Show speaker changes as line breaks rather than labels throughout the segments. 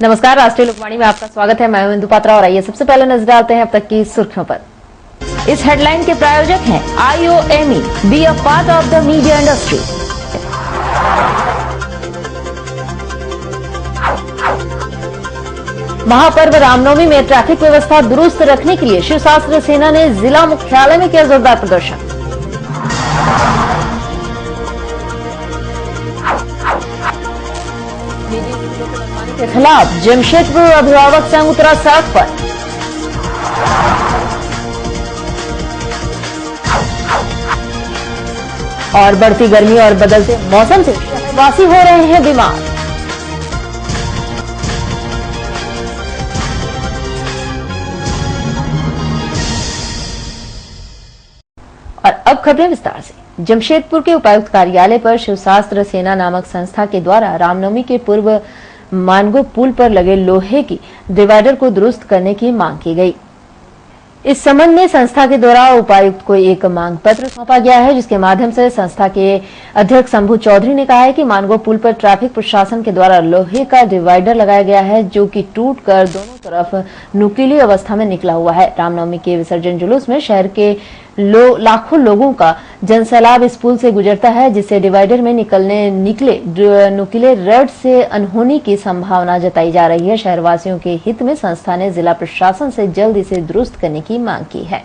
नमस्कार, राष्ट्रीय लोकवाणी में आपका स्वागत है। मैं हूं इंदु पात्रा और आइए सबसे पहले नजर डालते हैं अब तक की सुर्खियों पर। इस हेडलाइन के प्रायोजक हैं IOME, be a part of the media industry. महापर्व रामनवमी में ट्रैफिक व्यवस्था दुरुस्त रखने के लिए शिव शास्त्र सेना ने जिला मुख्यालय में किया जोरदार प्रदर्शन। के खिलाफ जमशेदपुर अभिभावक संघ उतरा सड़क पर। और बढ़ती गर्मी और बदलते मौसम से शहरवासी हो रहे हैं बीमार। और अब खबरें विस्तार से। जमशेदपुर के उपायुक्त कार्यालय पर शिवशास्त्र सेना नामक संस्था के द्वारा रामनवमी के पूर्व मानगो पुल पर लगे लोहे की डिवाइडर को दुरुस्त करने की मांग की गई। इस संबंध में संस्था के द्वारा उपायुक्त को एक मांग पत्र सौंपा गया है, जिसके माध्यम से संस्था के अध्यक्ष शंभू चौधरी ने कहा है कि मानगो पुल पर ट्रैफिक प्रशासन के द्वारा लोहे का डिवाइडर लगाया गया है, जो कि टूटकर दोनों तरफ नुकीली अवस्था में निकला हुआ है। रामनवमी के विसर्जन जुलूस में शहर के लाखों लोगों का जनसैलाब इस पुल से गुजरता है, जिससे डिवाइडर में निकले नुकीले रड से अनहोनी की संभावना जताई जा रही है। शहरवासियों के हित में संस्था ने जिला प्रशासन से जल्द इसे दुरुस्त करने की मांग की है।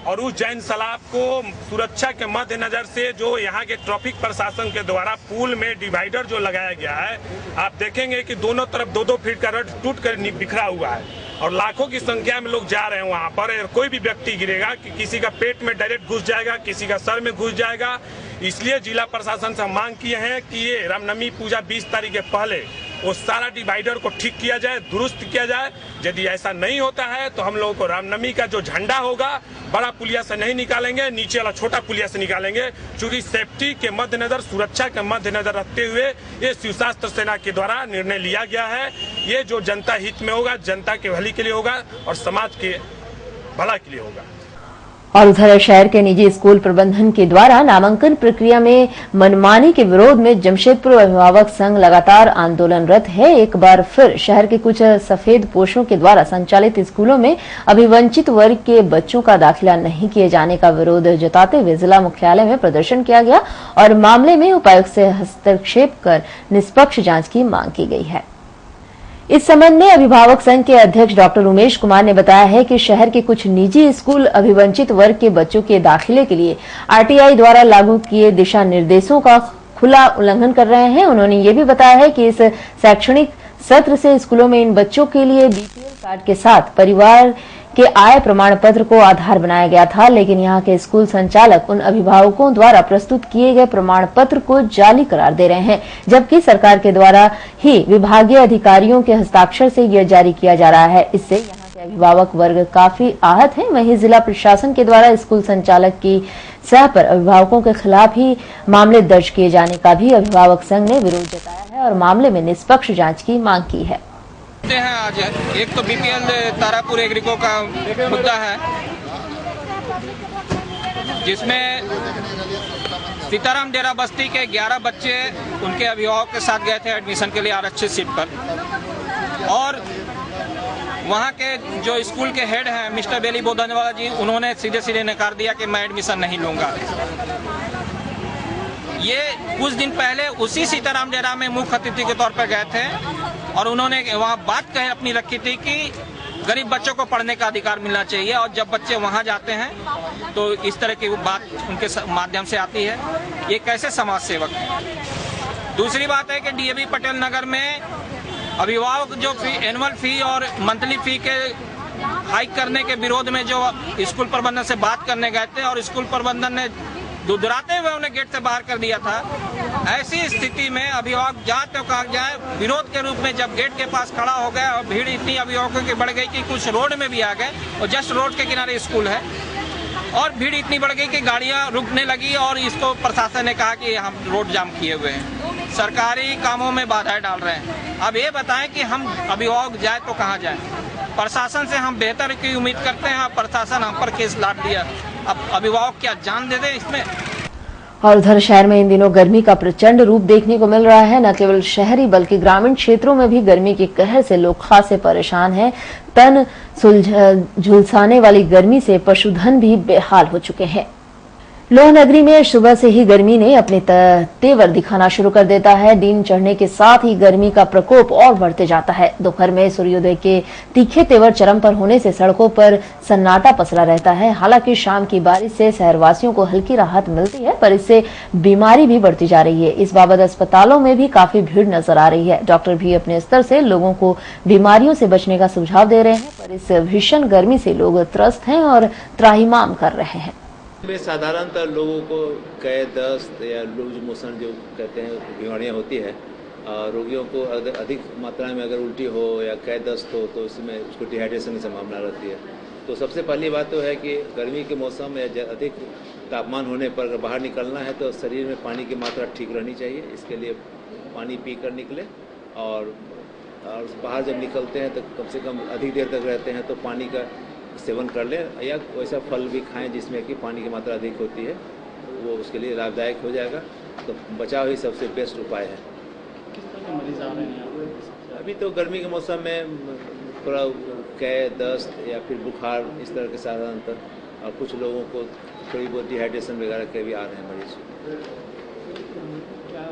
और उस जैन सैलाब को सुरक्षा के मद्देनजर से जो यहाँ के ट्रैफिक प्रशासन के द्वारा पुल में डिवाइडर जो लगाया गया है, आप देखेंगे कि दोनों तरफ 2-2 फीट का रड टूट कर बिखरा हुआ है और लाखों की संख्या में लोग जा रहे हैं वहाँ पर। कोई भी व्यक्ति गिरेगा कि किसी का पेट में डायरेक्ट घुस जाएगा, किसी का सर में घुस जाएगा। इसलिए जिला प्रशासन से मांग किए हैं कि ये रामनवमी पूजा 20 तारीख के पहले वो सारा डिवाइडर को ठीक किया जाए, दुरुस्त किया जाए। यदि ऐसा नहीं होता है तो हम लोगों को रामनवमी का जो झंडा होगा बड़ा पुलिया से नहीं निकालेंगे, नीचे वाला छोटा पुलिया से निकालेंगे। चूंकि सेफ्टी के मद्देनजर, सुरक्षा के मद्देनजर रखते हुए ये शिवशास्त्र सेना के द्वारा निर्णय लिया गया है। ये जो जनता हित में होगा, जनता के भली के लिए होगा और समाज के भला के लिए होगा।
और उधर शहर के निजी स्कूल प्रबंधन के द्वारा नामांकन प्रक्रिया में मनमानी के विरोध में जमशेदपुर अभिभावक संघ लगातार आंदोलनरत है। एक बार फिर शहर के कुछ सफेद पोशों के द्वारा संचालित स्कूलों में अभिवंचित वर्ग के बच्चों का दाखिला नहीं किए जाने का विरोध जताते हुए जिला मुख्यालय में प्रदर्शन किया गया और मामले में उपायुक्त से हस्तक्षेप कर निष्पक्ष जाँच की मांग की गई है। इस संबंध में अभिभावक संघ के अध्यक्ष डॉक्टर उमेश कुमार ने बताया है कि शहर के कुछ निजी स्कूल अभिवंचित वर्ग के बच्चों के दाखिले के लिए RTI द्वारा लागू किए दिशा निर्देशों का खुला उल्लंघन कर रहे हैं। उन्होंने ये भी बताया है कि इस शैक्षणिक सत्र से स्कूलों में इन बच्चों के लिए BPL कार्ड के साथ परिवार के आय प्रमाण पत्र को आधार बनाया गया था, लेकिन यहाँ के स्कूल संचालक उन अभिभावकों द्वारा प्रस्तुत किए गए प्रमाण पत्र को जाली करार दे रहे हैं, जबकि सरकार के द्वारा ही विभागीय अधिकारियों के हस्ताक्षर से यह जारी किया जा रहा है। इससे यहाँ के अभिभावक वर्ग काफी आहत हैं। वहीं जिला प्रशासन के द्वारा स्कूल संचालक की सह पर अभिभावकों के खिलाफ ही मामले दर्ज किए जाने का भी अभिभावक संघ ने विरोध जताया है और मामले में निष्पक्ष जाँच की मांग की है।
हैं आज एक तो BPL तारापुर एग्रीको का मुद्दा है, जिसमें सीताराम डेरा बस्ती के 11 बच्चे उनके अभिभावक के साथ गए थे एडमिशन के लिए आरक्षित सीट पर, और वहां के जो स्कूल के हेड हैं मिस्टर बेली बोधनवाला जी, उन्होंने सीधे सीधे नकार दिया कि मैं एडमिशन नहीं लूंगा। ये कुछ दिन पहले उसी सीताराम डेरा में मुख्य अतिथि के तौर पर गए थे और उन्होंने वहाँ बात अपनी रखी थी कि गरीब बच्चों को पढ़ने का अधिकार मिलना चाहिए, और जब बच्चे वहाँ जाते हैं तो इस तरह की बात उनके माध्यम से आती है। ये कैसे समाज सेवक है। दूसरी बात है कि DAV पटेल नगर में अभिभावक जो एनुअल फी और मंथली फी के हाइक करने के विरोध में जो स्कूल प्रबंधन से बात करने गए थे और स्कूल प्रबंधन ने दुधराते हुए उन्हें गेट से बाहर कर दिया था। ऐसी स्थिति में अभिभावक जाए तो कहा जाए, विरोध के रूप में जब गेट के पास खड़ा हो गए और भीड़ इतनी अभिभावकों की बढ़ गई कि कुछ रोड में भी आ गए, और जस्ट रोड के किनारे स्कूल है, और भीड़ इतनी बढ़ गई कि गाड़ियां रुकने लगी और इसको प्रशासन ने कहा कि हम रोड जाम किए हुए हैं, सरकारी कामों में बाधाएं डाल रहे हैं। अब ये बताएं कि हम अभिभावक जाए तो कहाँ जाए। प्रशासन से हम बेहतर की उम्मीद करते हैं, प्रशासन हम पर केस लाद दिया, अब अभिभावक क्या जान दे दे इसमें।
और उधर शहर में इन दिनों गर्मी का प्रचंड रूप देखने को मिल रहा है। न केवल शहरी बल्कि ग्रामीण क्षेत्रों में भी गर्मी के कहर से लोग खासे परेशान हैं। तन झुलसाने वाली गर्मी से पशुधन भी बेहाल हो चुके हैं। लोह नगरी में सुबह से ही गर्मी ने अपने तेवर दिखाना शुरू कर देता है। दिन चढ़ने के साथ ही गर्मी का प्रकोप और बढ़ते जाता है। दोपहर में सूर्योदय के तीखे तेवर चरम पर होने से सड़कों पर सन्नाटा पसरा रहता है। हालांकि शाम की बारिश से शहरवासियों को हल्की राहत मिलती है, पर इससे बीमारी भी बढ़ती जा रही है। इस बाबत अस्पतालों में भी काफी भीड़ नजर आ रही है। डॉक्टर भी अपने स्तर से लोगों को बीमारियों से बचने का सुझाव दे रहे हैं, पर इस भीषण गर्मी से लोग त्रस्त हैं और त्राहिमाम कर रहे हैं।
में साधारणतः लोगों को कै दस्त या लूज मोशन जो कहते हैं बीमारियां होती है। रोगियों को अधिक मात्रा में अगर उल्टी हो या कै दस्त हो तो उसमें उसको डिहाइड्रेशन की संभावना रहती है। तो सबसे पहली बात तो है कि गर्मी के मौसम या अधिक तापमान होने पर अगर बाहर निकलना है तो शरीर में पानी की मात्रा ठीक रहनी चाहिए। इसके लिए पानी पी कर निकले और बाहर जब निकलते हैं तो कम से कम अधिक देर तक रहते हैं तो पानी का सेवन कर लें या वैसा फल भी खाएं जिसमें कि पानी की मात्रा अधिक होती है, वो उसके लिए लाभदायक हो जाएगा। तो बचाव ही सबसे बेस्ट उपाय है।
किस तरह के मरीज आ रहे हैं
अभी तो गर्मी के मौसम में थोड़ा कै दस्त या फिर बुखार इस तरह के साधारणतः, और कुछ लोगों को थोड़ी बहुत डिहाइड्रेशन वगैरह के भी आ रहे हैं मरीज।
क्या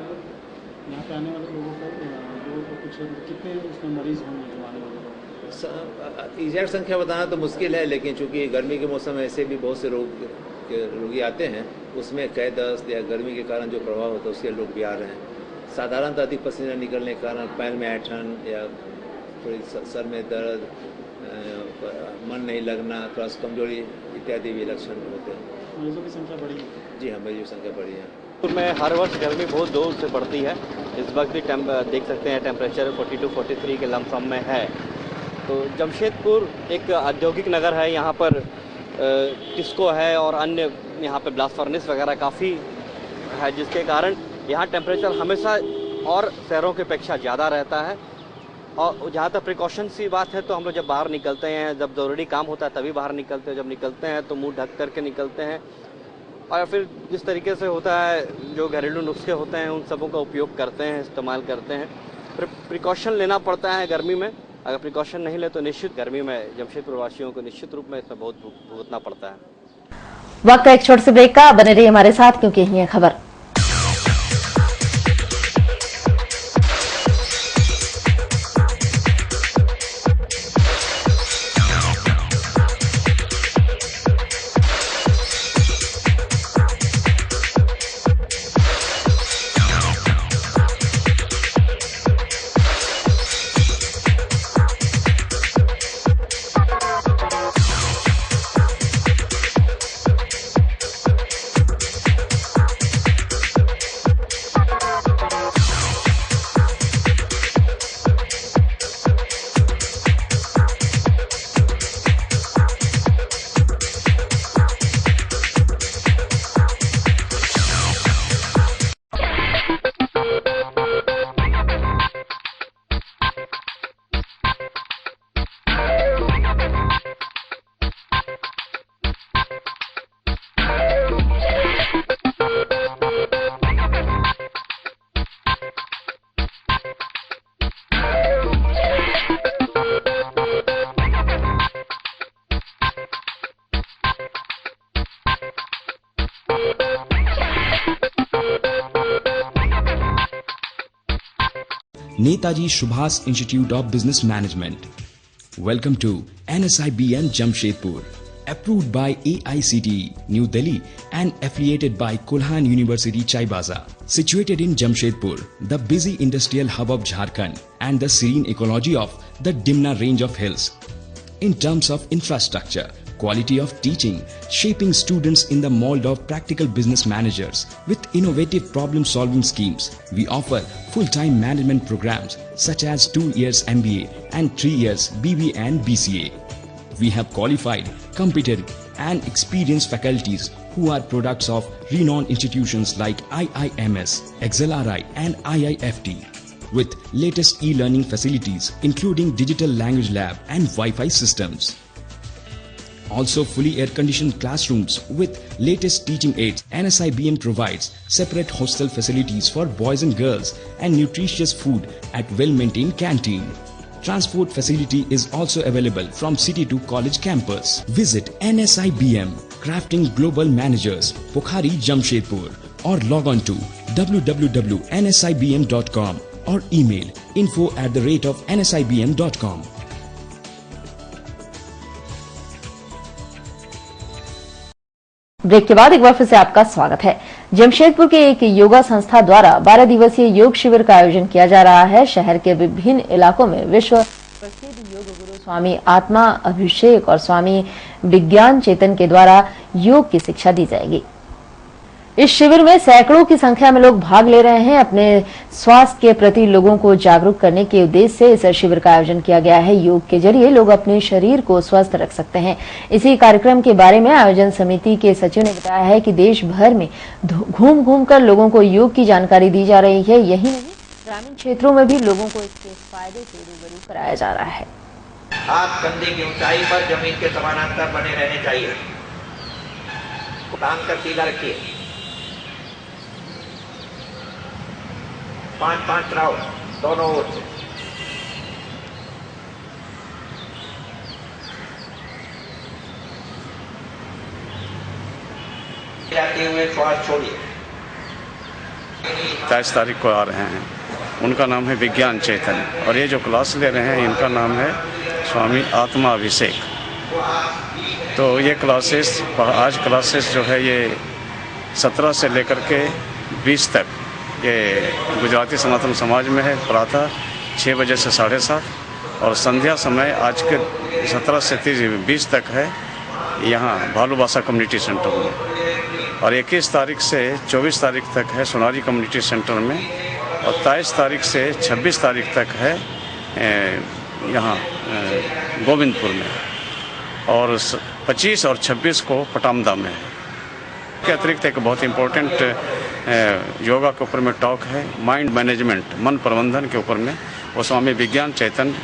यहाँ पे आने वाले लोगों को कुछ कितने उसमें मरीज होंगे जो आने वाले?
एग्जैक्ट संख्या बताना तो मुश्किल है, लेकिन चूंकि गर्मी के मौसम में ऐसे भी बहुत से रोगी आते हैं, उसमें कै दस्त या गर्मी के कारण जो प्रभाव होता है उसके लोग भी आ रहे हैं। साधारणतः अधिक पसीना निकलने के कारण पैर में ऐंठन या थोड़ी सर में दर्द, मन नहीं लगना, थोड़ा कमजोरी इत्यादि भी लक्षण होते हैं।
मरीजों की संख्या बढ़ी है?
जी हाँ, मरीजों की संख्या बढ़ी है।
में हर वर्ष गर्मी बहुत जोर से बढ़ती है। इस वक्त भी देख सकते हैं टेम्परेचर 42 43 के लमसम में है। तो जमशेदपुर एक औद्योगिक नगर है, यहाँ पर टिस्को है और अन्य यहाँ पे ब्लास्ट फर्नेस वगैरह काफ़ी है, जिसके कारण यहाँ टेम्परेचर हमेशा और शहरों की अपेक्षा ज़्यादा रहता है। और जहाँ तक प्रिकॉशंस की बात है तो हम लोग जब बाहर निकलते हैं, जब ज़रूरी काम होता है तभी बाहर निकलते हैं। जब निकलते हैं तो मुंह ढक करके निकलते हैं, और फिर जिस तरीके से होता है जो घरेलू नुस्खे होते हैं उन सबों का उपयोग करते हैं, इस्तेमाल करते हैं। प्रिकॉशन लेना पड़ता है गर्मी में। अगर प्रिकॉशन नहीं ले तो निश्चित गर्मी में जमशेदपुर वासियों को निश्चित रूप में इसमें बहुत भुगतना पड़ता है।
वक्त एक छोटे से ब्रेक का, बने रहिए हमारे साथ क्योंकि यही है खबर।
Netaji Subhas Institute of Business Management. Welcome to NSIBN Jamshedpur, approved by AICTE New Delhi and affiliated by Kulhan University Chaibaza. Situated in Jamshedpur, the busy industrial hub of Jharkhand and the serene ecology of the Dimna range of hills. In terms of infrastructure, quality of teaching, shaping students in the mold of practical business managers with innovative problem-solving schemes. We offer full-time management programs such as 2 years MBA and 3 years BBA and BCA. We have qualified, competent and experienced faculties who are products of renowned institutions like IIMS, XLRI and IIFT. With latest e-learning facilities including digital language lab and Wi-Fi systems. Also fully air-conditioned classrooms with latest teaching aids. NSIBM provides separate hostel facilities for boys and girls and nutritious food at well-maintained canteen. Transport facility is also available from city to college campus. Visit NSIBM, Crafting Global Managers, Pokhari, Jamshedpur, or log on to www.nsibm.com or email info@nsibm.com.
Break के बाद एक बार फिर से आपका स्वागत है। जमशेदपुर के एक योगा संस्था द्वारा 12 दिवसीय योग शिविर का आयोजन किया जा रहा है। शहर के विभिन्न इलाकों में विश्व प्रसिद्ध योग गुरु स्वामी आत्मा अभिषेक और स्वामी विज्ञान चेतन के द्वारा योग की शिक्षा दी जाएगी। इस शिविर में सैकड़ों की संख्या में लोग भाग ले रहे हैं। अपने स्वास्थ्य के प्रति लोगों को जागरूक करने के उद्देश्य से इस शिविर का आयोजन किया गया है। योग के जरिए लोग अपने शरीर को स्वस्थ रख सकते हैं। इसी कार्यक्रम के बारे में आयोजन समिति के सचिव ने बताया है कि देश भर में घूम घूम कर लोगों को योग की जानकारी दी जा रही है। यही नहीं, ग्रामीण क्षेत्रों में भी लोगों को इसके फायदे से रूबरू कराया जा रहा है।
हाथ कंधे की ऊंचाई पर जमीन के समानांतर बने रहने चाहिए। टांग कर सीधा रखिए। 5-5 राउंड दोनों ओर से। जाते हुए श्वास छोड़िए।
23 तारीख को आ रहे हैं। उनका नाम है विज्ञान चेतन और ये जो क्लास ले रहे हैं इनका नाम है स्वामी आत्मा अभिषेक। तो ये क्लासेस आज क्लासेस जो है ये 17 से लेकर के 20 तक ये गुजराती सनातन समाज में है। प्रातः 6 बजे से 7:30 और संध्या समय आज के 17 से 20 तक है यहाँ भालूबासा कम्युनिटी सेंटर में। और 21 तारीख से 24 तारीख तक है सोनारी कम्युनिटी सेंटर में और 23 तारीख से 26 तारीख तक है यहाँ गोविंदपुर में और 25 और 26 को पटामदा में है। के अतिरिक्त एक बहुत इम्पोर्टेंट योगा के ऊपर में टॉक है माइंड मैनेजमेंट, मन प्रबंधन के ऊपर में। वो स्वामी विज्ञान चेतन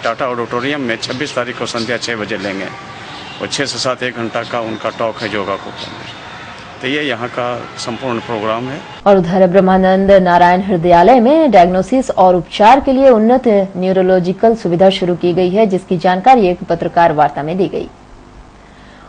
टाटा ऑडिटोरियम में 26 तारीख को संध्या 6 बजे लेंगे। वो 6 से 7 1 घंटा का उनका टॉक है योगा के ऊपर में। तो ये यहाँ का संपूर्ण प्रोग्राम है।
और उधर ब्रह्मानंद नारायण हृदयालय में डायग्नोसिस और उपचार के लिए उन्नत न्यूरोलॉजिकल सुविधा शुरू की गई है, जिसकी जानकारी एक पत्रकार वार्ता में दी गई।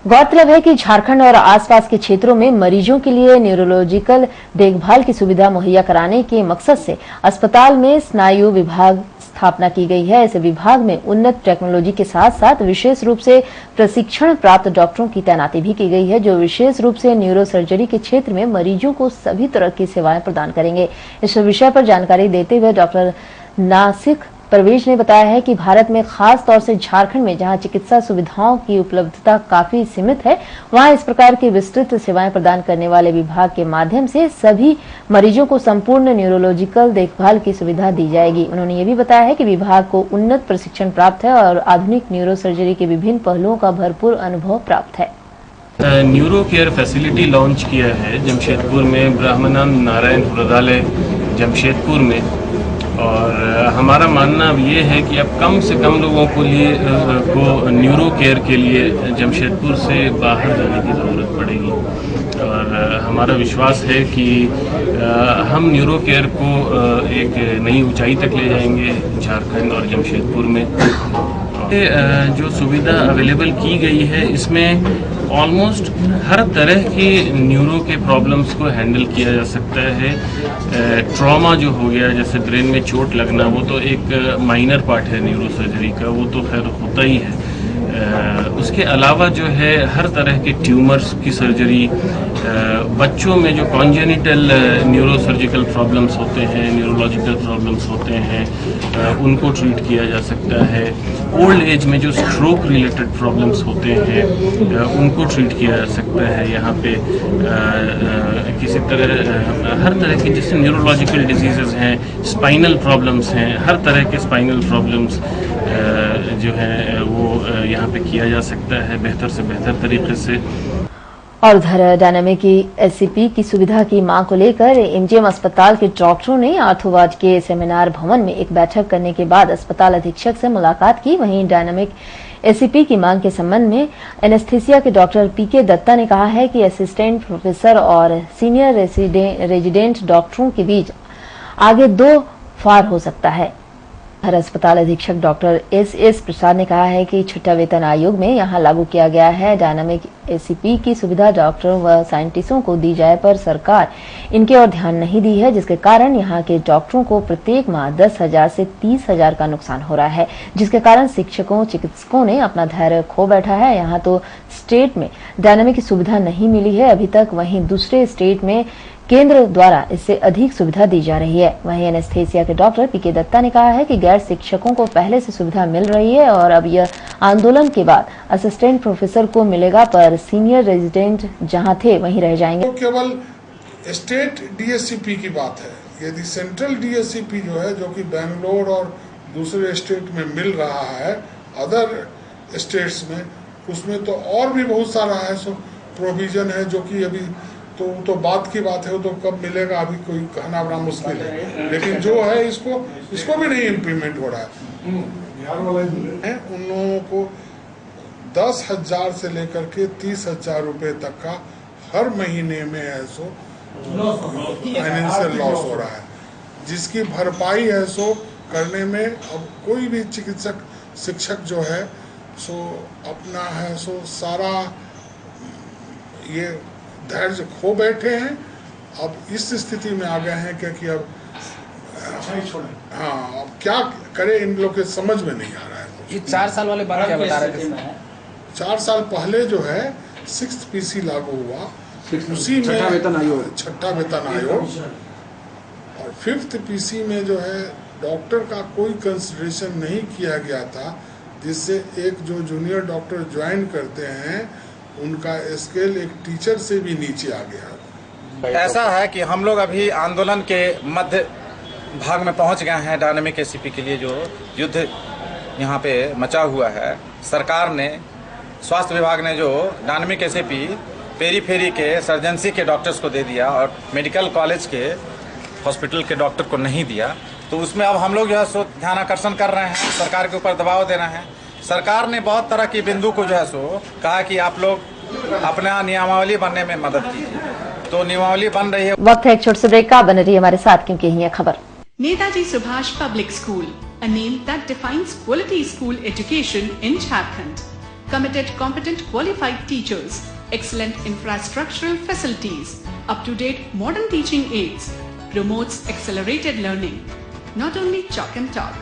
गौरतलब है कि झारखंड और आसपास के क्षेत्रों में मरीजों के लिए न्यूरोलॉजिकल देखभाल की सुविधा मुहैया कराने के मकसद से अस्पताल में स्नायु विभाग स्थापना की गई है। इस विभाग में उन्नत टेक्नोलॉजी के साथ साथ विशेष रूप से प्रशिक्षण प्राप्त डॉक्टरों की तैनाती भी की गई है, जो विशेष रूप से न्यूरो सर्जरी के क्षेत्र में मरीजों को सभी तरह की सेवाएं प्रदान करेंगे। इस विषय पर जानकारी देते हुए डॉक्टर नासिक परवेज ने बताया है कि भारत में खास तौर से झारखंड में जहां चिकित्सा सुविधाओं की उपलब्धता काफी सीमित है, वहां इस प्रकार की विस्तृत सेवाएं प्रदान करने वाले विभाग के माध्यम से सभी मरीजों को संपूर्ण न्यूरोलॉजिकल देखभाल की सुविधा दी जाएगी। उन्होंने ये भी बताया है कि विभाग को उन्नत प्रशिक्षण प्राप्त है और आधुनिक न्यूरो सर्जरी के विभिन्न पहलुओं का भरपूर अनुभव प्राप्त है।
न्यूरो केयर फैसिलिटी लॉन्च किया है जमशेदपुर में, ब्रह्मानंद नारायण हृदयालय जमशेदपुर में। और हमारा मानना अब ये है कि अब कम से कम लोगों को न्यूरो केयर के लिए जमशेदपुर से बाहर जाने की ज़रूरत पड़ेगी। और हमारा विश्वास है कि हम न्यूरो केयर को एक नई ऊंचाई तक ले जाएंगे झारखंड और जमशेदपुर में। जो सुविधा अवेलेबल की गई है इसमें ऑलमोस्ट हर तरह के न्यूरो के प्रॉब्लम्स को हैंडल किया जा सकता है। ट्रॉमा जो हो गया, जैसे ब्रेन में चोट लगना, वो तो एक माइनर पार्ट है न्यूरो सर्जरी का, वो तो खैर होता ही है। उसके अलावा जो है हर तरह के ट्यूमर्स की सर्जरी, बच्चों में जो कॉन्जेनिटल न्यूरो सर्जिकल प्रॉब्लम्स होते हैं, न्यूरोलॉजिकल प्रॉब्लम्स होते हैं, उनको ट्रीट किया जा सकता है। ओल्ड एज में जो स्ट्रोक रिलेटेड प्रॉब्लम्स होते हैं उनको ट्रीट किया जा सकता है। यहाँ पे किसी तरह हर तरह के जैसे न्यूरोलॉजिकल डिजीज़ेस हैं, स्पाइनल प्रॉब्लम्स हैं, हर तरह के स्पाइनल प्रॉब्लम्स जो है वो यहाँ पे किया जा सकता है बेहतर से बेहतर तरीके से।
और उधर डायनामिक एससीपी की सुविधा की मांग को लेकर एमजीएम अस्पताल के डॉक्टरों ने आर्थोवाद के सेमिनार भवन में एक बैठक करने के बाद अस्पताल अधीक्षक से मुलाकात की। वहीं डायनामिक एसीपी की मांग के संबंध में एनेस्थीसिया के डॉक्टर पीके दत्ता ने कहा है कि असिस्टेंट प्रोफेसर और सीनियर रेजिडेंट डॉक्टरों के बीच आगे 2 फार हो सकता है। हर अस्पताल अधीक्षक डॉक्टर एस प्रसाद ने कहा है कि छठा वेतन आयोग में यहां लागू किया गया है डायनामिक एसीपी की सुविधा डॉक्टरों व साइंटिस्टों को दी जाए, पर सरकार इनके ओर ध्यान नहीं दी है, जिसके कारण यहां के डॉक्टरों को प्रत्येक माह 10,000 से 30,000 का नुकसान हो रहा है, जिसके कारण शिक्षकों चिकित्सकों ने अपना धैर्य खो बैठा है। यहाँ तो स्टेट में डायनामिक की सुविधा नहीं मिली है अभी तक, वहीं दूसरे स्टेट में केंद्र द्वारा इससे अधिक सुविधा दी जा रही है। वहीं एनेस्थीसिया के डॉक्टर पीके दत्ता ने कहा है कि गैर शिक्षकों को पहले से सुविधा मिल रही है और अब यह आंदोलन के बाद असिस्टेंट प्रोफेसर को मिलेगा, पर सीनियर रेजिडेंट जहां थे वहीं रह जाएंगे।
तो केवल स्टेट डीएससीपी की बात है। यदि सेंट्रल डीएससीपी जो है, जो कि बेंगलोर और दूसरे स्टेट में मिल रहा है, अदर स्टेट्स में, उसमें तो और भी बहुत सारा है सो प्रोविजन है, जो कि अभी तो बात की बात है, वो तो कब मिलेगा अभी कोई कहना बड़ा मुश्किल है। लेकिन जो है इसको भी नहीं इम्प्लीमेंट हो रहा है। उन लोगों को 10,000 से लेकर के 30,000 रुपए तक का हर महीने में है सो फाइनेंशियल लॉस हो रहा है, जिसकी भरपाई है सो करने में अब कोई भी चिकित्सक शिक्षक जो है सो अपना है सो सारा ये धैर्य खो बैठे हैं। अब इस स्थिति में आ गए हैं क्योंकि अब अब क्या करे इन लोग के समझ में नहीं आ रहा है।
ये 4 साल वाले बात क्या बता रहे थे?
4 साल पहले जो है 6th पीसी लागू हुआ, उसी में छठा वेतन आयोग, और 5th पीसी में जो है डॉक्टर का कोई कंसिडरेशन नहीं किया गया था, जिससे एक जो जूनियर डॉक्टर ज्वाइन करते हैं उनका स्केल एक टीचर से भी नीचे आ गया।
ऐसा है कि हम लोग अभी आंदोलन के मध्य भाग में पहुंच गए हैं। डायनामिक एसीपी के लिए जो युद्ध यहाँ पे मचा हुआ है, सरकार ने, स्वास्थ्य विभाग ने जो डायनामिक एसीपी पेरीफेरी के सर्जेंसी के डॉक्टर्स को दे दिया और मेडिकल कॉलेज के हॉस्पिटल के डॉक्टर को नहीं दिया, तो उसमें अब हम लोग जो है ध्यान आकर्षण कर रहे हैं, सरकार के ऊपर दबाव दे रहे हैं। सरकार ने बहुत तरह की बिंदु को जो है कहा कि आप लोग अपना नियमावली बनने में मदद कीजिए, तो नियमावली बन रही है।
वक्त है एक छोटे से ब्रेक का, बन रही है हमारे साथ क्योंकि यही है खबर।
Netaji Subhash public school, a name that defines quality school education in Jharkhand. Committed, competent, qualified teachers, excellent infrastructural facilities, up-to-date modern teaching aids, promotes accelerated learning. Not only chalk and talk,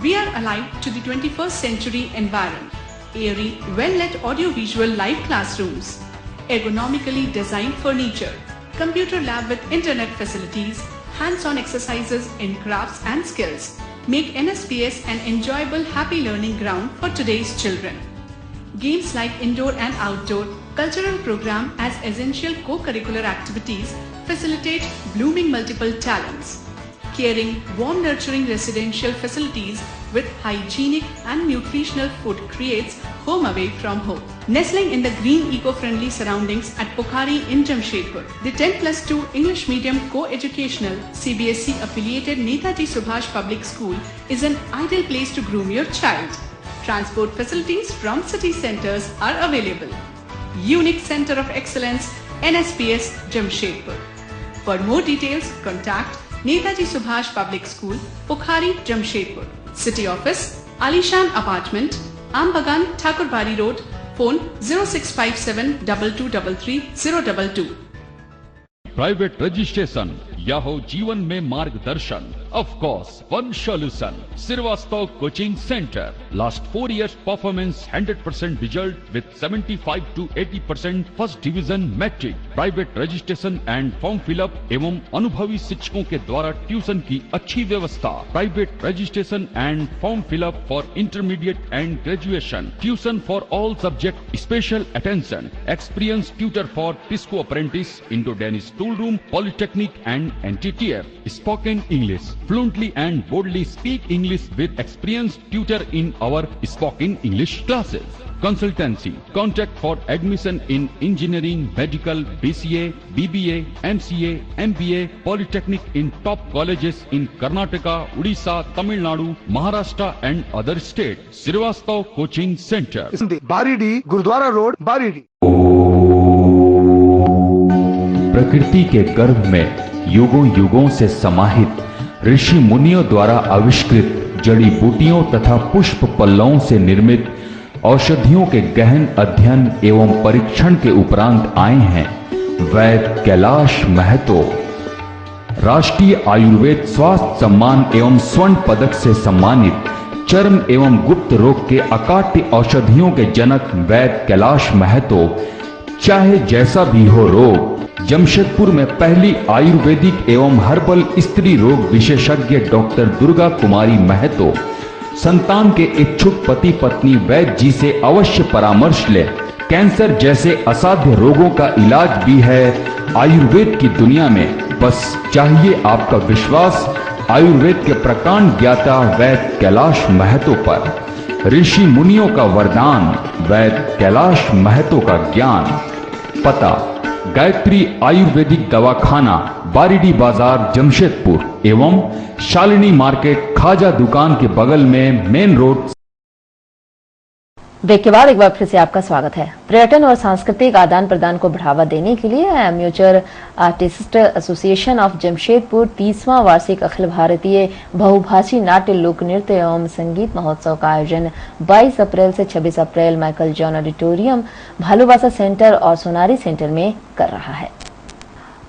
we are alive to the 21st century environment. Airy, well-lit audio-visual live classrooms, ergonomically designed furniture, computer lab with internet facilities, hands-on exercises in crafts and skills make NSPS an enjoyable, happy learning ground for today's children. Games like indoor and outdoor, cultural program as essential co-curricular activities facilitate blooming multiple talents. Caring, warm, nurturing residential facilities with hygienic and nutritional food creates home away from home. Nestling in the green eco-friendly surroundings at Pokhari in Jamshedpur, the 10+2 English medium co-educational CBSE affiliated Netaji Subhash Public School is an ideal place to groom your child. Transport facilities from city centers are available. Unique Center of Excellence, NSPS Jamshedpur. For more details, contact Netaji Subhash Public School, Pokhari, Jamshedpur. City Office, Alishan Apartment, Ambagan, Thakurbari Road. Phone 0657 2233 022.
Private registration या हो जीवन में मार्गदर्शन, of course one solution, Srivastava coaching centre. Last 4 years performance 100% result with 75 to 80% first division matric. Private registration and form fill up एवं अनुभवी शिक्षकों के द्वारा ट्यूशन की अच्छी व्यवस्था. Private registration and form fill up for intermediate and graduation. Tuition for all subject, special attention. Experience tutor for TISCO apprentice, Indo Danish tool room, polytechnic and NTTF. Spoken English. Fluently and boldly speak English with experienced tutor in our spoken English classes. consultancy. Contact for admission in engineering, medical, BCA, BBA, MCA, MBA, Polytechnic in top colleges in Karnataka, Odisha, Tamil Nadu, Maharashtra and other states. Srivastava Coaching Center.
Baridih, Gurudwara road, Baridih.
प्रकृति के गर्भ में युगों युगों से समाहित ऋषि मुनियों द्वारा आविष्कृत जड़ी बूटियों तथा पुष्प पल्लवों से निर्मित औषधियों के गहन अध्ययन एवं परीक्षण के उपरांत आए हैं वैद्य कैलाश महतो। राष्ट्रीय आयुर्वेद स्वास्थ्य सम्मान एवं स्वर्ण पदक से सम्मानित चर्म एवं गुप्त रोग के अकाट्य औषधियों के जनक वैद्य कैलाश महतो, चाहे जैसा भी हो रोग, जमशेदपुर में पहली आयुर्वेदिक एवं हर्बल स्त्री रोग विशेषज्ञ डॉक्टर दुर्गा कुमारी महतो संतान के इच्छुक पति पत्नी वैद्य जी से अवश्य परामर्श ले। कैंसर जैसे असाध्य रोगों का इलाज भी है आयुर्वेद की दुनिया में, बस चाहिए आपका विश्वास आयुर्वेद के प्रकांड ज्ञाता वैद्य कैलाश महतो पर। ऋषि मुनियों का वरदान, वैद्य कैलाश महतो का ज्ञान। पता गायत्री आयुर्वेदिक दवाखाना, बारीडी बाजार, जमशेदपुर एवं शालिनी मार्केट खाजा दुकान के बगल में मेन रोड।
ब्रेक के बाद एक बार फिर से आपका स्वागत है। पर्यटन और सांस्कृतिक आदान प्रदान को बढ़ावा देने के लिए amateur artist association of Jamshedpur 30वां वार्षिक अखिल भारतीय बहुभाषी नाट्य लोक नृत्य एवं संगीत महोत्सव का आयोजन 22 अप्रैल से 26 अप्रैल Michael John auditorium, Bhalubasa center और सोनारी सेंटर में कर रहा है।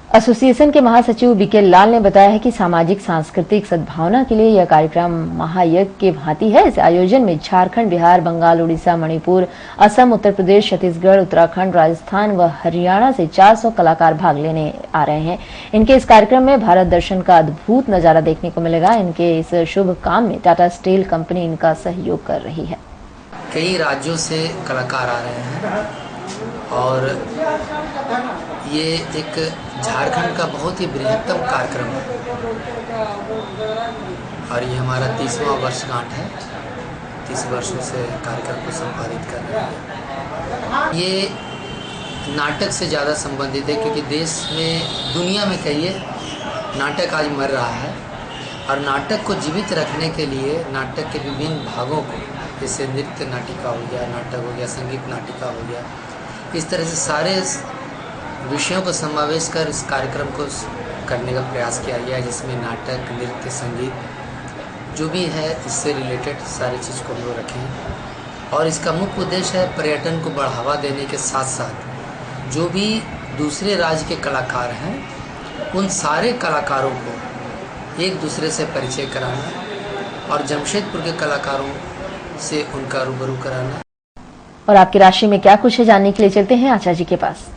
एसोसिएशन के महासचिव बीके लाल ने बताया है कि सामाजिक सांस्कृतिक सद्भावना के लिए यह कार्यक्रम महायज्ञ के भांति है। इस आयोजन में झारखंड, बिहार, बंगाल, उड़ीसा, मणिपुर, असम, उत्तर प्रदेश, छत्तीसगढ़, उत्तराखंड, राजस्थान व हरियाणा से 400 कलाकार भाग लेने आ रहे हैं। इनके इस कार्यक्रम में भारत दर्शन का अद्भुत नजारा देखने को मिलेगा। इनके इस शुभ काम में टाटा स्टील कंपनी इनका सहयोग कर रही है।
कई राज्यों से कलाकार आ रहे हैं और ये एक झारखंड का बहुत ही बृहत्तम कार्यक्रम है और ये हमारा 30वां वर्षगांठ है। 30 वर्षों से कार्यक्रम को संपादित कर रहे हैं। ये नाटक से ज़्यादा संबंधित है क्योंकि देश में, दुनिया में कहिए, नाटक आज मर रहा है और नाटक को जीवित रखने के लिए नाटक के विभिन्न भागों को, जैसे नृत्य नाटिका हो गया, नाटक हो गया, संगीत नाटिका हो गया, इस तरह से सारे विषयों को समावेश कर इस कार्यक्रम को करने का प्रयास किया गया है, जिसमें नाटक, नृत्य, संगीत जो भी है इससे रिलेटेड सारी चीज़ को हम लोग रखें। और इसका मुख्य उद्देश्य है पर्यटन को बढ़ावा देने के साथ साथ जो भी दूसरे राज्य के कलाकार हैं उन सारे कलाकारों को एक दूसरे से परिचय कराना और जमशेदपुर के कलाकारों से उनका रूबरू कराना।
और आपकी राशि में क्या कुछ है जानने के लिए चलते हैं आचार्य जी के पास।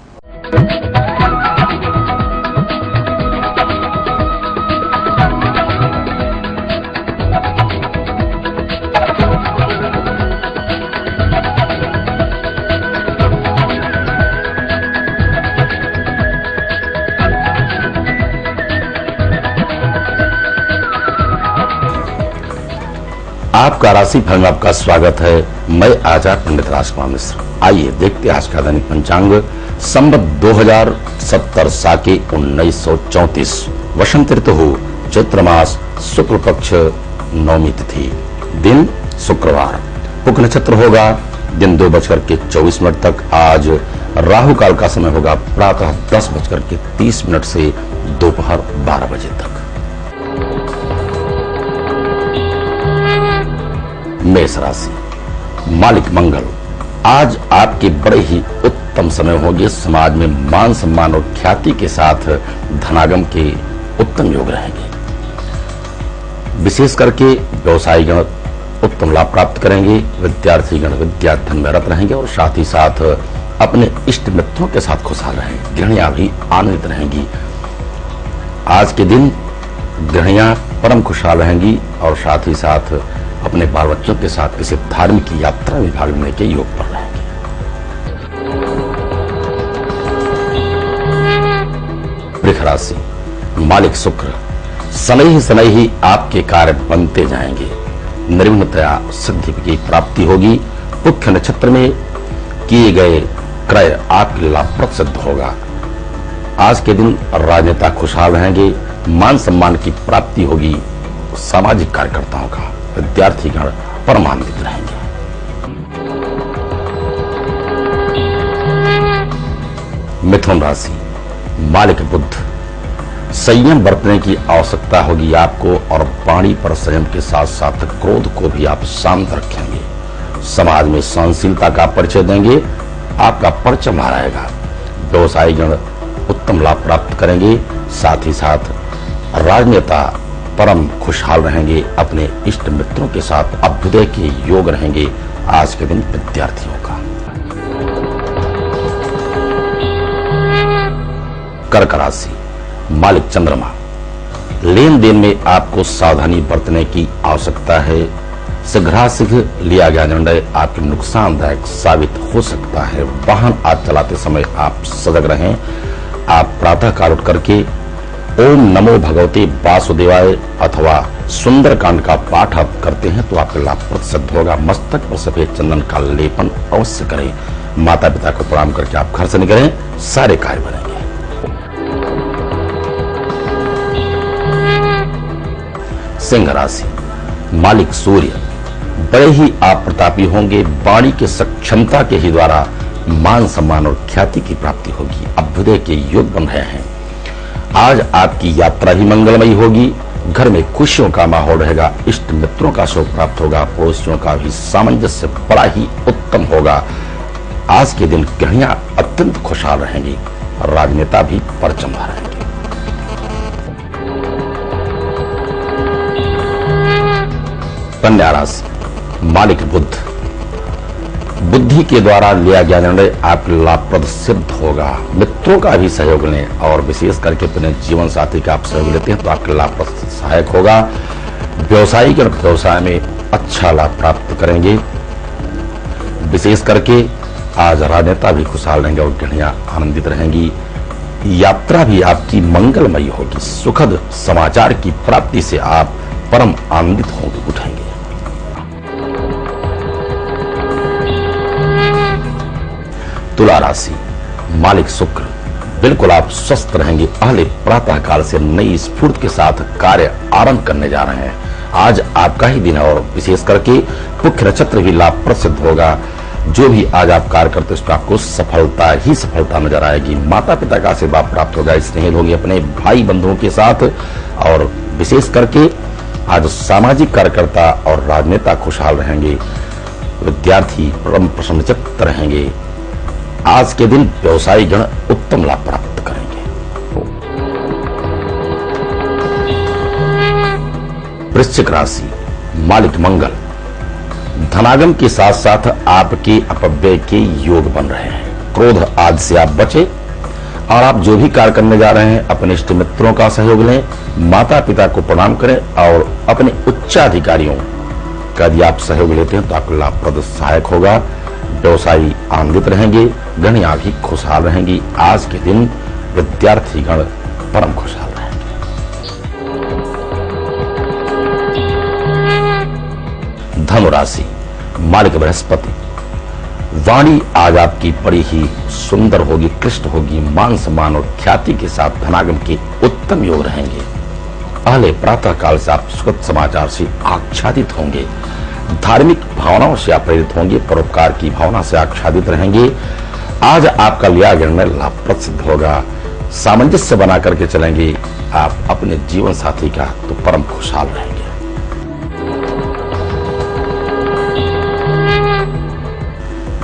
आपका राशिफल में आपका स्वागत है। मैं आचार्य पंडित राजकुमार मिश्र। आइए देखते हैं आज का दैनिक पंचांग। संवत 2070 साके 1934, वसंत ऋतु हो, चैत्र मास, शुक्ल पक्ष, नवमी तिथि, दिन शुक्रवार, पुक नक्षत्र होगा दिन 2:24 तक। आज राहु काल का समय होगा प्रातः 10:30 से दोपहर 12 बजे तक। मेष राशि, मालिक मंगल, आज आपके बड़े ही उत्तम समय होंगे। समाज में मान सम्मान और ख्याति के साथ धनागम के उत्तम योग रहेंगे। विशेष करके व्यवसायी गण उत्तम लाभ प्राप्त करेंगे। विद्यार्थी गण विद्याध्ययन में रत रहेंगे और साथ ही साथ अपने इष्ट मित्रों के साथ खुशहाल रहेंगे। गृहिणियां भी आनंदित रहेंगी। आज के दिन गृहिणियां परम खुशहाल रहेंगी और साथ ही साथ अपने बाल बच्चों के साथ किसी धार्मिक यात्रा में भाग लेने के योग पर रहेंगे। वृष राशि, मालिक शुक्र, शनै ही आपके कार्य बनते जाएंगे। निर्विघ्नतया सिद्धि की प्राप्ति होगी। पुख्य नक्षत्र में किए गए क्रय आपके लाभप्रद सिद्ध होगा। आज के दिन राजनेता खुशहाल रहेंगे, मान सम्मान की प्राप्ति होगी। सामाजिक कार्यकर्ताओं का विद्यार्थीगण परमान्वित रहेंगे। मिथुन राशि, मालिक बुध, संयम बरतने की आवश्यकता होगी आपको और वाणी पर संयम के साथ साथ क्रोध को भी आप शांत रखेंगे। समाज में सहनशीलता का परिचय देंगे, आपका परचम लहराएगा। व्यवसायीगण उत्तम लाभ प्राप्त करेंगे, साथ ही साथ राजनेता परम खुशहाल रहेंगे। अपने इष्ट मित्रों के साथ अभ्युदय के योग रहेंगे आज के दिन विद्यार्थियों का। कर्क राशि, मालिक चंद्रमा, लेन देन में आपको सावधानी बरतने की आवश्यकता है। शीघ्राशीघ्र लिया गया निर्णय आपके नुकसानदायक साबित हो सकता है। वाहन आज चलाते समय आप सजग रहें। आप प्रातःकाल उठ करके ओम नमो भगवते वासुदेवाय अथवा सुंदरकांड का पाठ आप करते हैं तो आपका लाभप्रद सिद्ध होगा। मस्तक पर सफेद चंदन का लेपन अवश्य करें। माता पिता को प्रणाम करके आप घर से निकलें, सारे कार्य बनेंगे। सिंह राशि, मालिक सूर्य, बड़े ही आप प्रतापी होंगे। वाणी के सक्षमता के ही द्वारा मान सम्मान और ख्याति की प्राप्ति होगी। अभ्युदय के योग बन रहे हैं। आज आपकी यात्रा ही मंगलमयी होगी। घर में खुशियों का माहौल रहेगा। इष्ट मित्रों का सुख प्राप्त होगा। पड़ोसियों का भी सामंजस्य बड़ा ही उत्तम होगा। आज के दिन गृहियां अत्यंत खुशहाल रहेंगी। राजनेता भी परचम लहराएंगे। कन्या राशि, मालिक बुध, बुद्धि के द्वारा लिया गया निर्णय आपके लाभप्रद सिद्ध होगा। मित्रों का भी सहयोग लें और विशेष करके अपने जीवन साथी का आप सहयोग लेते हैं तो आपके लाभप्रद सहायक होगा। व्यवसायिक और व्यवसाय में अच्छा लाभ प्राप्त करेंगे। विशेष करके आज राजनेता भी खुशहाल रहेंगे और गृहियां आनंदित रहेंगी। यात्रा भी आपकी मंगलमयी होगी। सुखद समाचार की प्राप्ति से आप परम आनंदित होंगे उठेंगे। तुला राशि, मालिक शुक्र, बिल्कुल आप स्वस्थ रहेंगे। पहले प्रातः काल से नई स्फूर्ति के साथ कार्य आरंभ करने जा रहे हैं। आज आपका ही दिन है और विशेष करके पुख्य नक्षत्र भी लाभ प्रसिद्ध होगा। जो भी आज आप कार्य करते हैं उसमें आपको सफलता ही सफलता नजर आएगी। माता पिता का आशीर्वाद प्राप्त होगा। स्नेहित होंगे अपने भाई बंधुओं के साथ और विशेष करके आज सामाजिक कार्यकर्ता और राजनेता खुशहाल रहेंगे। विद्यार्थी परम प्रसन्नचित्त रहेंगे। आज के दिन व्यवसायी गण उत्तम लाभ प्राप्त करेंगे। वृश्चिक राशि, मालिक मंगल, धनागम के साथ साथ आपके अपव्यय के योग बन रहे हैं। क्रोध आदि से आप बचें और आप जो भी कार्य करने जा रहे हैं अपने इष्ट मित्रों का सहयोग लें। माता पिता को प्रणाम करें और अपने उच्चाधिकारियों का यदि आप सहयोग लेते हैं तो आपको लाभप्रद सहायक होगा। व्यवसायी आनंदित रहेंगे। गृहियां भी खुशहाल रहेंगी। आज के दिन विद्यार्थीगण परम खुशहाल रहेंगे। धनु राशि, मालिक बृहस्पति, वाणी आज आपकी बड़ी ही सुंदर होगी, कृष्ण होगी। मान सम्मान और ख्याति के साथ धनागम के उत्तम योग रहेंगे। पहले प्रातः काल से आप सुखद समाचार से आच्छादित होंगे। धार्मिक भावनाओं से आप प्रेरित होंगे। परोपकार की भावना से आच्छादित रहेंगे। आज आपका लिया गया निर्णय लाभप्रद सिद्ध होगा। सामंजस्य बना करके चलेंगे आप अपने जीवन साथी का तो परम खुशहाल रहेंगे।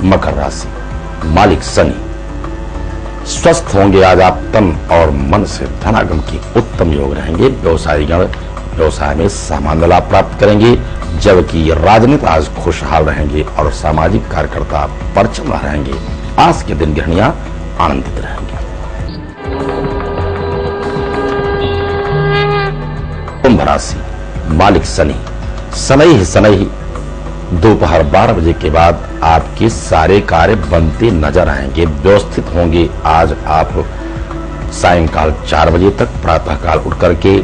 मकर राशि, मालिक शनि, स्वस्थ होंगे आज आप तन और मन से। धनागम की उत्तम योग रहेंगे। व्यवसायीगण व्यवसाय में सामान्य लाभ प्राप्त करेंगे जबकि राजनीति आज खुशहाल रहेंगे और सामाजिक कार्यकर्ता परचम लहराएंगे। आज के दिन गृहियां आनंदित रहेंगे। कुंभ राशि, मालिक शनि, शनै ही शनै दोपहर 12 बजे के बाद आपके सारे कार्य बनते नजर आएंगे। व्यवस्थित होंगे आज आप सायंकाल 4 बजे तक। प्रातःकाल उठ करके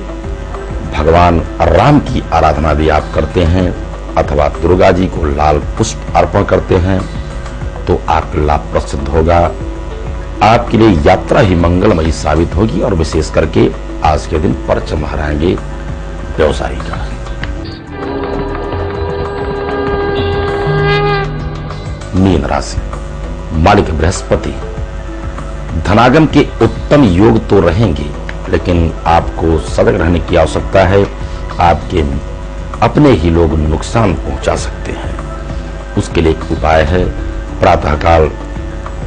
भगवान राम की आराधना भी आप करते हैं। अथवा दुर्गा जी को लाल पुष्प अर्पण करते हैं तो आपका लाभ प्रसिद्ध होगा। आपके लिए यात्रा ही मंगलमयी साबित होगी और विशेष करके आज के दिन परचम लहराएंगे व्यवसायी का। मीन राशि, मालिक बृहस्पति। धनागम के उत्तम योग तो रहेंगे, लेकिन आपको सतर्क रहने की आवश्यकता है। आपके अपने ही लोग नुकसान पहुंचा सकते हैं। उसके लिए एक उपाय है, प्रातःकाल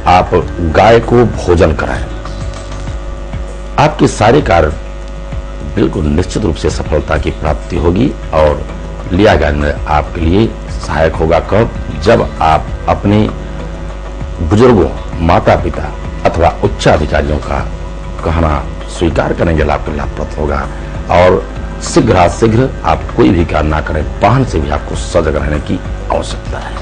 आप गाय को भोजन कराएं। आपके सारे कार्य बिल्कुल निश्चित रूप से सफलता की प्राप्ति होगी और लिया गया निर्णय आपके लिए सहायक होगा। कब? जब आप अपने बुजुर्गों, माता पिता अथवा उच्चाधिकारियों का कहना स्वीकार करेंगे, आपको लाभ प्राप्त होगा। और शीघ्र आप कोई भी कार्य ना करें, वाहन से भी आपको सजग रहने की आवश्यकता है।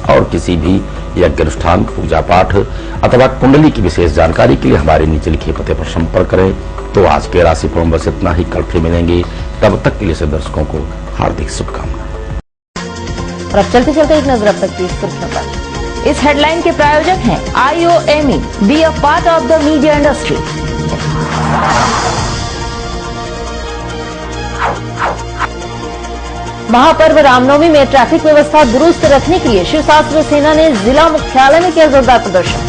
और किसी भी यज्ञ अनुष्ठान, पूजा पाठ अथवा कुंडली की विशेष जानकारी के लिए हमारे नीचे लिखे पते पर संपर्क करें। तो आज के राशिफल में बस इतना ही, कल फिर मिलेंगे। तब तक के लिए सभी दर्शकों को हार्दिक शुभकामनाएं।
और अब चलते चलते एक नजर अब तक की सुर्खियों पर। इस हेडलाइन के प्रायोजक हैं IOME, be a part of the media industry. महापर्व रामनवमी में ट्रैफिक व्यवस्था दुरुस्त रखने के लिए शिव शास्त्र सेना ने जिला मुख्यालय में किया जोरदार प्रदर्शन।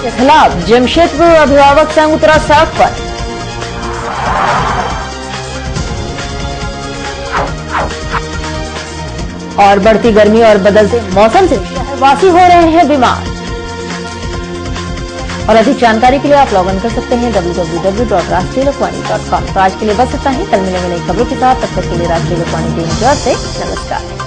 के खिलाफ जमशेदपुर अभिभावक संघ उतरा सड़क पर। और बढ़ती गर्मी और बदलते मौसम से शहरवासी हो रहे हैं बीमार। और अधिक जानकारी के लिए आप लॉग इन कर सकते हैं www.rashtriya lokvani.com। तो आज के लिए बस इतना ही, कल मिलेंगे नई खबरों के साथ। तब तक के लिए राष्ट्रीय लोकवाणी टीम की ओर से नमस्कार।